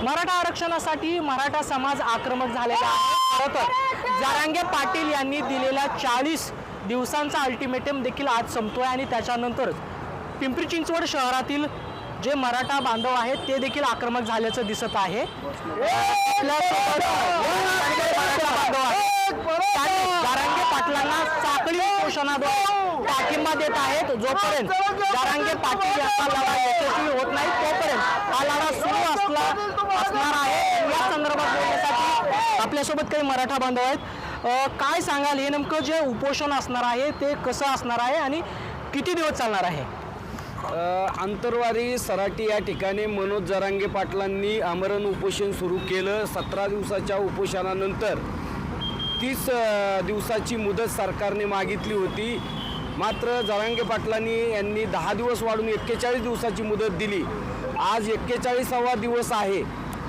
मराठा आरक्षणासाठी मराठा समाज आक्रमक झालेला आहे। खरं तर जरांगे पाटील यांनी दिलेला 40 दिवसांचा अल्टिमेटम देखील आज संपतोय आणि त्याच्यानंतरच पिंपरी चिंचवड शहरातील जे मराठा बांधव आहेत ते देखील आक्रमक झाल्याचं दिसत आहे। आपल्यासोबत मराठा बांधव आहेत, जरांगे पाटलांना साखळी उपोषणाद्वारे पाठिंबा देत आहेत। जोपर्यंत जरांगे पाटील यांचा लढा यशस्वी होत नाही तोपर्यंत हा लढा सुरू असणार आहे। या संदर्भात बोलण्यासाठी आपल्यासोबत काही मराठा बांधव आहेत। काय सांगाल, हे नेमकं जे उपोषण असणार आहे ते कसं असणार आहे आणि किती दिवस चालणार आहे? आंतरवारी सराटी या ठिकाणी मनोज जरांगे पाटलांनी आमरण उपोषण सुरू केलं। 17 दिवसाच्या उपोषणानंतर 30 दिवसाची मुदत सरकारने मागितली होती, मात्र जरांगे पाटलांनी यांनी 10 दिवस वाढून 41 दिवसाची मुदत दिली। आज 41वा दिवस आहे।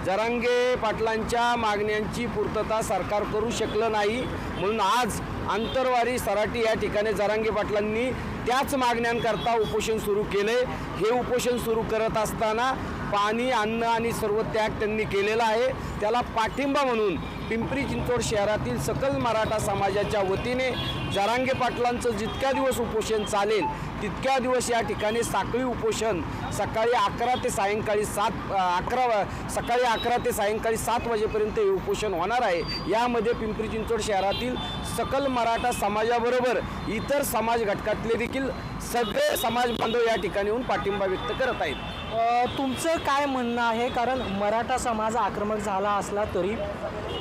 जरांगे पाटलांच्या मागण्यांची पूर्तता सरकार करू शकलं नाही, म्हणून आज आंतरवारी सराटी या ठिकाणी जरांगे पाटलांनी त्याच मागण्यांकरता उपोषण सुरू केले। हे उपोषण सुरू करत असताना पाणी, अन्न आणि सर्व त्याग त्यांनी केलेला आहे। त्याला पाठिंबा म्हणून पिंपरी चिंचवड शहरातील सकल मराठा समाजाच्या वतीने जरांगे पाटलांचं जितक्या दिवस उपोषण चालेल तितक्या दिवस या ठिकाणी साखळी उपोषण सकाळी 11 ते सायंकाळी 7 वाजेपर्यंत हे उपोषण होणार आहे। यामध्ये पिंपरी चिंचवड शहरातील सकल मराठा समाजाबरोबर इतर समाज घटकातले देखील सगळे समाज बांधव या ठिकाणी येऊन पाठिंबा व्यक्त करत आहेत। तुमचं काय म्हणणं आहे? कारण मराठा समाज आक्रमक झाला असला तरी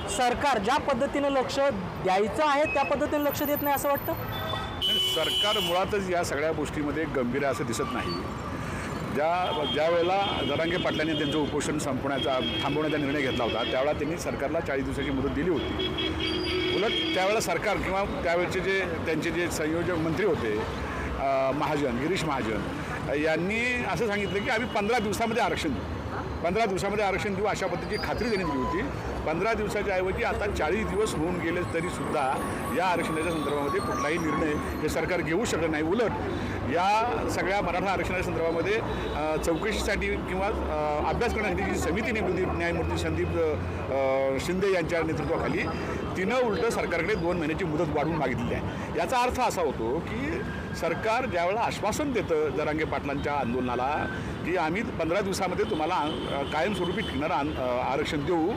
सरकार ज्या पद्धतीने लक्ष द्यायचं आहे त्या पद्धतीने लक्ष देत नाही असं वाटतं? सरकार मुळातच या सगळ्या गोष्टीमध्ये गंभीर आहे असं दिसत नाही। ज्या वेळेला जरांगे पाटलांनी त्यांचं उपोषण थांबवण्याचा निर्णय घेतला होता त्यावेळेला त्यांनी सरकारला 40 दिवसाची मुदत दिली होती। उलट त्यावेळेला सरकार किंवा त्यावेळेचे त्यांचे जे संयोजक मंत्री होते गिरीश महाजन यांनी असं सांगितलं की आम्ही 15 दिवसामध्ये आरक्षण देऊ, 15 दिवसामध्ये आरक्षण देऊ अशा पद्धतीची खात्री त्यांनी दिली होती। 15 दिवसाच्या ऐवजी आता 40 दिवस होऊन गेले तरीसुद्धा या आरक्षणाच्या संदर्भामध्ये कुठलाही निर्णय हे सरकार घेऊ शकत नाही। उलट या सगळ्या मराठा आरक्षणाच्या संदर्भामध्ये चौकशीसाठी किंवा अभ्यास करण्यासाठी जी समिती नेमली न्यायमूर्ती संदीप शिंदे यांच्या नेतृत्वाखाली तिनं उलटं सरकारकडे 2 महिन्याची मुदत वाढवून मागितलेली आहे। याचा अर्थ असा होतो की सरकार ज्यावेळेला आश्वासन देतं जरांगे पाटलांच्या आंदोलनाला की आम्ही 15 दिवसामध्ये तुम्हाला कायमस्वरूपी टिकणारं आरक्षण देऊ,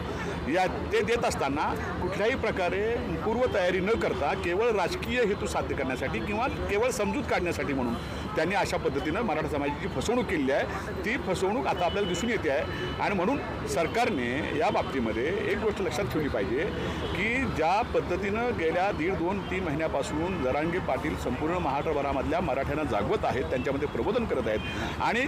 ते देत असताना कुठल्याही प्रकारे पूर्वतयारी न करता केवळ राजकीय हेतू साध्य करण्यासाठी किंवा केवळ समजूत काढण्यासाठी म्हणून त्यांनी अशा पद्धतीनं मराठा समाजाची फसवणूक केली आहे। ती फसवणूक आता आपल्याला दिसून येते आहे आणि म्हणून सरकारने या बाबतीमध्ये एक गोष्ट लक्षात ठेवली पाहिजे की ज्या पद्धतीनं गेल्या 1.5-2-3 महिन्यापासून जरांगे पाटील संपूर्ण महाराष्ट्रभरामधल्या मराठ्यांना जागवत आहेत, त्यांच्यामध्ये प्रबोधन करत आहेत आणि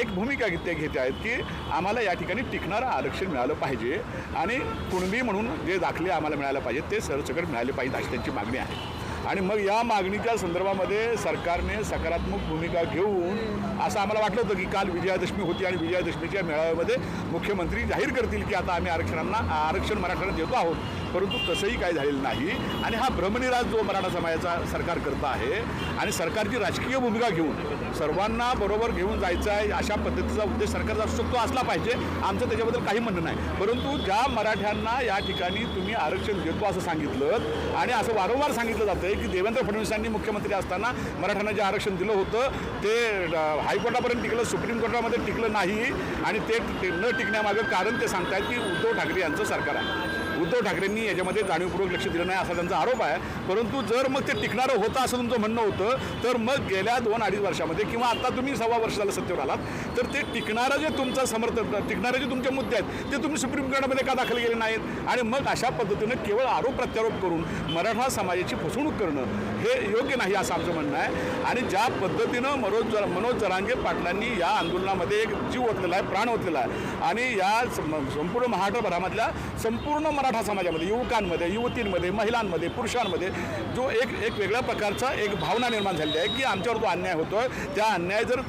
एक भूमिका घेत आहेत की आम्हाला या ठिकाणी टिकणारं आरक्षण मिळालं पाहिजे आणि कुणबी म्हणून जे दाखले आम्हाला मिळायला पाहिजे ते सरसकट मिळाले पाहिजे अशी त्यांची मागणी आहे। आणि मग या मागणीच्या संदर्भामध्ये सरकारने सकारात्मक भूमिका घेऊन असं आम्हाला वाटलं होतं की काल विजयादशमी होती आणि विजयादशमीच्या मेळाव्यामध्ये मुख्यमंत्री जाहीर करतील की आता आम्ही आरक्षण मराठ्यांना देतो आहोत, परंतु तसंही काही झालेलं नाही। आणि हा भ्रमनिरास जो मराठा समाजाचा सरकार करत आहे आणि सरकारची राजकीय भूमिका घेऊन सर्वांना बरोबर घेऊन जायचं आहे अशा पद्धतीचा उद्देश सरकारचा असू शकतो, असला पाहिजे, आमचं त्याच्याबद्दल काही म्हणणं नाही। परंतु ज्या मराठ्यांना या ठिकाणी तुम्ही आरक्षण देतो असं सांगितलं आणि असं वारंवार सांगितलं जातं की देवेंद्र फडणवीसांनी मुख्यमंत्री असताना मराठ्यांना जे आरक्षण दिलं होतं ते हायकोर्टापर्यंत टिकलं, सुप्रीम कोर्टामध्ये टिकलं नाही आणि ते न टिकण्यामागं कारण ते सांगतायत की उद्धव ठाकरे यांचं सरकार आहे। उद्धव ठाकरेंनी याच्यामध्ये जाणीवपूर्वक लक्ष दिलं नाही असा त्यांचा आरोप आहे। परंतु जर मग ते टिकणारं होतं असं तुमचं म्हणणं होतं तर मग गेल्या 2-2.5 वर्षामध्ये किंवा आता तुम्ही 1.25 वर्ष झालं सत्तेवर आलात तर ते टिकणारं जे तुमचं टिकणारे जे तुमचे मुद्दे आहेत ते तुम्ही सुप्रीम कोर्टामध्ये का दाखल केले नाहीत आणि मग अशा पद्धतीनं केवळ आरोप प्रत्यारोप करून मराठा समाजाची फसवणूक करणं हे योग्य नाही असं आमचं म्हणणं आहे। आणि ज्या पद्धतीनं मनोज जरांगे पाटलांनी या आंदोलनामध्ये एक जीव ओतलेला आहे, प्राण ओतलेला आहे आणि या संपूर्ण महाराष्ट्रभरामधल्या संपूर्ण मराठा समाजामध्ये युवकांमध्ये, युवतींमध्ये, महिलांमध्ये, पुरुषांमध्ये जो एक वेगळ्या प्रकारचा एक भावना निर्माण झालेली आहे की आमच्यावर जो अन्याय होतोय त्या अन्याय जर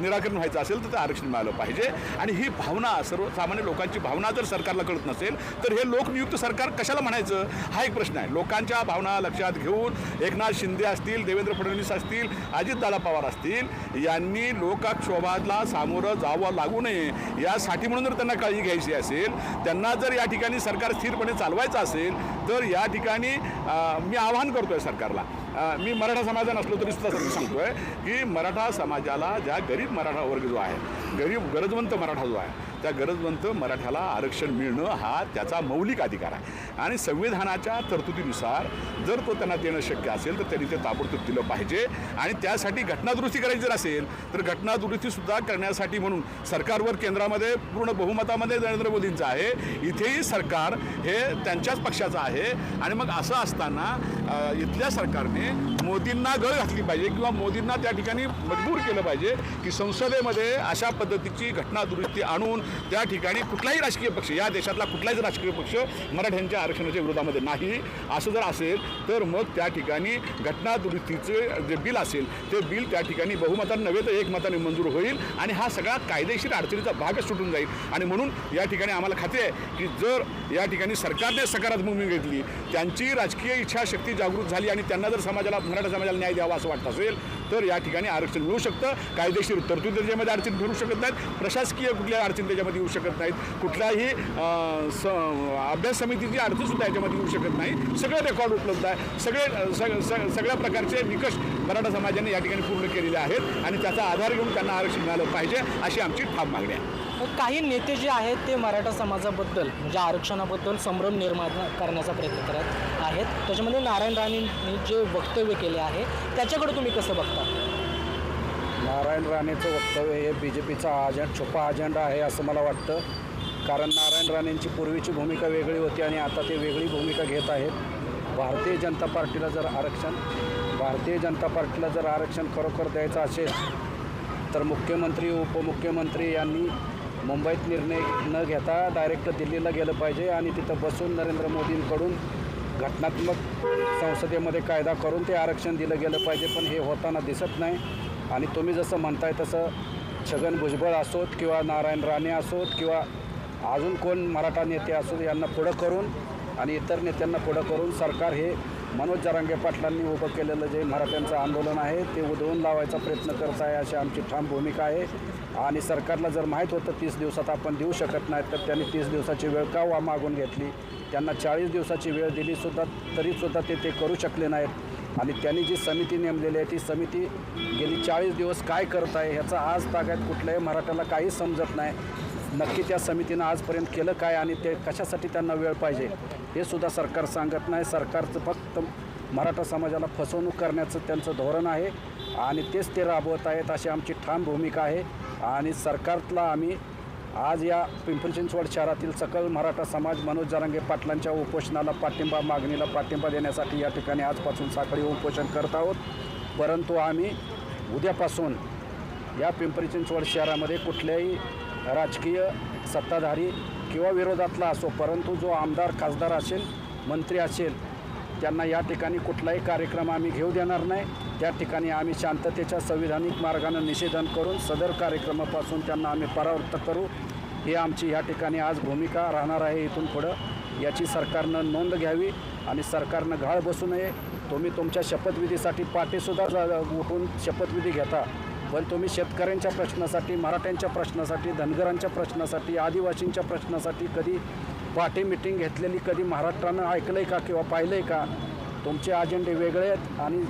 निराकरण व्हायचं असेल तर ते आरक्षण मिळालं पाहिजे. आणि ही भावना सर्वसामान्य लोकांची भावना जर सरकारला कळत नसेल तर हे लोकनियुक्त सरकार कशाला म्हणायचं हा एक प्रश्न आहे. लोकांच्या भावना लक्षात घेऊन एकनाथ शिंदे असतील, देवेंद्र फडणवीस असतील, अजितदादा पवार असतील यांनी लोकक्षोभाला सामोरं जावं लागू नये यासाठी म्हणून जर त्यांना काळजी घ्यायची असेल, त्यांना जर या ठिकाणी सरकार स्थिरपणे चालवायचं असेल तर या ठिकाणी मी आवाहन करतोय सरकारला. मी मराठा समाजा नसलो तरी सुद्धा सांगतोय की मराठा समाजाला ज्या गरीब मराठा वर्ग जो आहे, गरजवंत मराठा जो आहे त्या गरजवंत मराठ्याला आरक्षण मिळणं हा त्याचा मौलिक अधिकार आहे. आणि संविधानाच्या तरतुदीनुसार जर तो त्यांना देणं शक्य असेल तर त्यांनी ते ताबडतोब दिलं पाहिजे. आणि त्यासाठी घटनादुरुस्ती करायची जर असेल तर घटनादुरुस्तीसुद्धा करण्यासाठी म्हणून सरकारवर केंद्रामध्ये पूर्ण बहुमतामध्ये नरेंद्र मोदींचं आहे, इथेही सरकार हे त्यांच्याच पक्षाचं आहे. आणि मग असं असताना इथल्या सरकारने मोदींना गळ घातली पाहिजे किंवा मोदींना त्या ठिकाणी मजबूर केलं पाहिजे की संसदेमध्ये अशा पद्धतीची घटनादुरुस्ती आणून त्या ठिकाणी कुठलाही राजकीय पक्ष, या देशातला कुठलाच राजकीय पक्ष मराठ्यांच्या आरक्षणाच्या विरोधामध्ये नाही असं जर असेल तर मग त्या ठिकाणी घटनादुरुस्तीचे जे बिल असेल ते बिल त्या ठिकाणी बहुमताने नव्हे तर एकमताने मंजूर होईल आणि हा सगळा कायदेशीर अडचणीचा भागच सुटून जाईल. आणि म्हणून या ठिकाणी आम्हाला खात्री आहे की जर या ठिकाणी सरकारने सकारात्मक भूमिका घेतली, त्यांची राजकीय इच्छाशक्ती जागृत झाली आणि त्यांना जर मराठा समाजाला न्याय द्यावा असं वाटत असेल तर या ठिकाणी आरक्षण मिळू शकतं. कायदेशीर तरतूद त्याच्यामध्ये अडचण ठरू शकत नाहीत, प्रशासकीय कुठल्या अडचणी त्याच्यामध्ये येऊ शकत नाहीत, कुठल्याही अभ्यास समितीची अडचणसुद्धा याच्यामध्ये येऊ शकत नाही. सगळे रेकॉर्ड उपलब्ध आहे, सगळ्या प्रकारचे निकष मराठा समाजाने या ठिकाणी पूर्ण केलेले आहेत आणि त्याचा आधार घेऊन त्यांना आरक्षण मिळालं पाहिजे अशी आमची ठाम मागणी आहे. काही नेते जे आहेत ते मराठा समाजाबद्दल म्हणजे आरक्षणाबद्दल संभ्रम निर्माण करण्याचा प्रयत्न करत आहेत. त्याच्यामध्ये नारायण राणेंनी जे वक्तव्य केले आहे त्याच्याकडे तुम्ही कसं बघता? नारायण राणेचं वक्तव्य हे BJPचा छुपा अजेंडा आहे असं मला वाटतं. कारण नारायण राणेंची पूर्वीची भूमिका वेगळी होती आणि आता ते वेगळी भूमिका घेत आहेत. भारतीय जनता पार्टीला जर आरक्षण खरोखर द्यायचं असेल तर मुख्यमंत्री उपमुख्यमंत्री यांनी मुंबईत निर्णय न घेता डायरेक्ट दिल्लीला गेलं पाहिजे आणि तिथं बसून नरेंद्र मोदींकडून घटनात्मक संसदेमध्ये कायदा करून ते आरक्षण दिलं गेलं पाहिजे. पण हे होताना दिसत नाही. आणि तुम्ही जसं म्हणताय तसं छगन भुजबळ असोत किंवा नारायण राणे असोत किंवा अजून कोण मराठा नेते असोत यांना पुढं करून आणि इतर नेत्यांना पुढं करून सरकार हे मनोज जरांगे पाटलांनी उभं केलेलं जे मराठ्यांचं आंदोलन आहे ते उधळून लावायचा प्रयत्न करत आहे अशी आमची ठाम भूमिका आहे. आणि सरकारला जर माहीत होतं 30 दिवसात आपण देऊ शकत नाही तर त्यांनी 30 दिवसाची वेळ का मागून घेतली? त्यांना 40 दिवसाची वेळ दिलीसुद्धा तरीसुद्धा ते करू शकले नाहीत. आणि त्यांनी जी समिती नेमलेली आहे ती समिती गेली 40 दिवस काय करत आहे ह्याचा आज तागायत कुठल्याही मराठ्याला काही समजत नाही. नक्की त्या समितीनं आजपर्यंत केलं काय आणि ते कशासाठी त्यांना वेळ पाहिजे हे सुद्धा सरकार सांगत नाही. सरकारचं फक्त मराठा समाजाला फसवणूक करण्याचं त्यांचं धोरण आहे आणि तेच ते राबवत आहेत अशी आमची ठाम भूमिका आहे. आणि सरकारला आम्ही आज या पिंपरी चिंचवड शहरातील सकल मराठा समाज मनोज जरांगे पाटलांच्या उपोषणाला मागणीला पाठिंबा देण्यासाठी या ठिकाणी आजपासून साखळी उपोषण करत आहोत. परंतु आम्ही उद्यापासून या पिंपरी चिंचवड शहरामध्ये कुठल्याही राजकीय सत्ताधारी किंवा विरोधातला असो परंतु जो आमदार खासदार असेल मंत्री असेल त्यांना या ठिकाणी कुठलाही कार्यक्रम आम्ही घेऊ देणार नाही. त्या ठिकाणी आम्ही शांततेच्या संविधानिक मार्गानं निषेधन करून सदर कार्यक्रमापासून त्यांना आम्ही परावृत्त करू ही आमची या ठिकाणी आज भूमिका राहणार आहे. इथून पुढं याची सरकारनं नोंद घ्यावी आणि सरकारनं घाळ बसू नये. तुम्ही तुमच्या शपथविधीसाठी पाठीसुद्धा उठून शपथविधी घेता पण तुम्ही शेतकऱ्यांच्या प्रश्नासाठी, मराठ्यांच्या प्रश्नासाठी, धनगरांच्या प्रश्नासाठी, आदिवासींच्या प्रश्नासाठी कधी पार्टी मिटिंग घेतलेली कधी महाराष्ट्रानं ऐकलं आहे का किंवा पाहिलं आहे का? तुमचे अजेंडे वेगळे आहेत आणि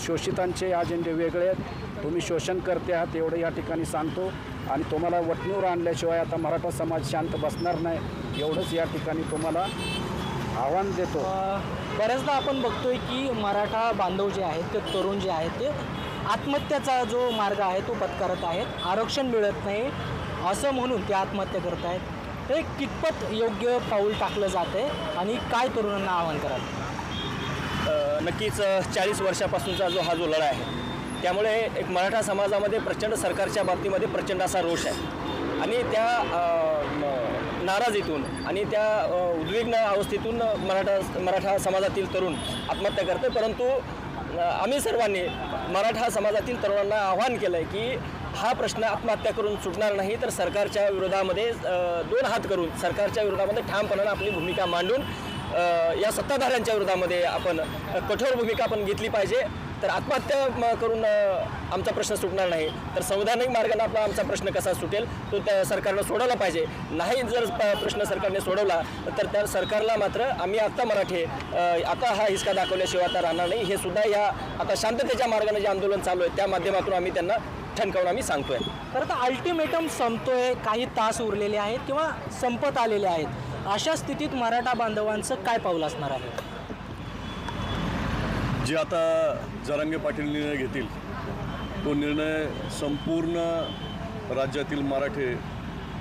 शोषितांचे अजेंडे वेगळे आहेत. तुम्ही शोषण करते आहात एवढं या ठिकाणी सांगतो आणि तुम्हाला वटणीवर आणल्याशिवाय आता मराठा समाज शांत बसणार नाही एवढंच या ठिकाणी तुम्हाला आव्हान देतो. बऱ्याचदा आपण बघतोय की मराठा बांधव जे आहेत ते तरुण जे आहेत ते आत्महत्याचा जो मार्ग आहे तो पत्करत आहेत. आरक्षण मिळत नाही असं म्हणून ते आत्महत्या करत आहेत. हे कितपत योग्य पाऊल टाकलं जातं आहे आणि काय तरुणांना आवाहन कराल? नक्कीच 40 वर्षापासूनचा हा जो लढा आहे त्यामुळे एक मराठा समाजामध्ये प्रचंड सरकारच्या बाबतीमध्ये प्रचंड असा रोष आहे आणि त्या नाराजीतून आणि त्या उद्विग्न अवस्थेतून मराठा समाजातील तरुण आत्महत्या करते. परंतु आम्ही सर्वांनी मराठा समाजातील तरुणांना आवाहन केलं आहे की हा प्रश्न आत्महत्या करून सुटणार नाही, तर सरकारच्या विरोधामध्ये दोन हात करून सरकारच्या विरोधामध्ये ठामपणानं आपली भूमिका मांडून या सत्ताधाऱ्यांच्या विरोधामध्ये आपण कठोर भूमिका आपण घेतली पाहिजे. तर आत्महत्या करून आमचा प्रश्न सुटणार नाही, तर संवैधानिक मार्गाने आमचा प्रश्न कसा सुटेल तो त्या सरकारनं सोडवला पाहिजे. नाही जर प्रश्न सरकारने सोडवला तर त्या सरकारला मात्र आम्ही आता मराठे आता हा हिसका दाखवल्याशिवाय आता राहणार नाही, हे सुद्धा या आता शांततेच्या मार्गाने जे आंदोलन चालू आहे त्या माध्यमातून आम्ही त्यांना ठणकावून आम्ही सांगतोय. खरं तर अल्टिमेटम संपतोय, काही तास उरलेले आहेत किंवा संपत आलेले आहेत. अशा स्थितीत मराठा बांधवांचं काय पाऊल असणार आहे? जे आता जरांगे पाटील निर्णय घेतील तो निर्णय संपूर्ण राज्यातील मराठे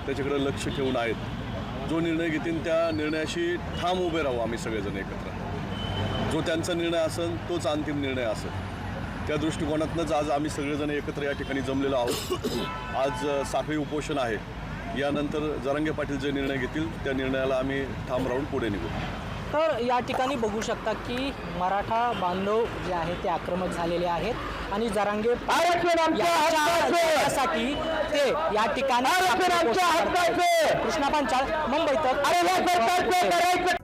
त्याच्याकडे लक्ष ठेवून आहेत. जो निर्णय घेतील त्या निर्णयाशी ठाम उभे राहू आम्ही सगळेजण एकत्र. जो त्यांचा निर्णय असेल तोच अंतिम निर्णय असेल. त्या दृष्टिकोनातूनच आज आम्ही सगळेजण एकत्र या ठिकाणी जमलेलो आहोत. आज साखळी उपोषण आहे. यानंतर जरांगे पाटील जे निर्णय घेतील त्या निर्णयाला आम्ही ठाम राहून पुढे निघू. तर या ठिकाणी बघू शकता की मराठा बांधव जे आहेत ते आक्रमक झालेले आहेत आणि जरांगे साठी ते या ठिकाणी कृष्णा पांचाळ, मुंबई तक.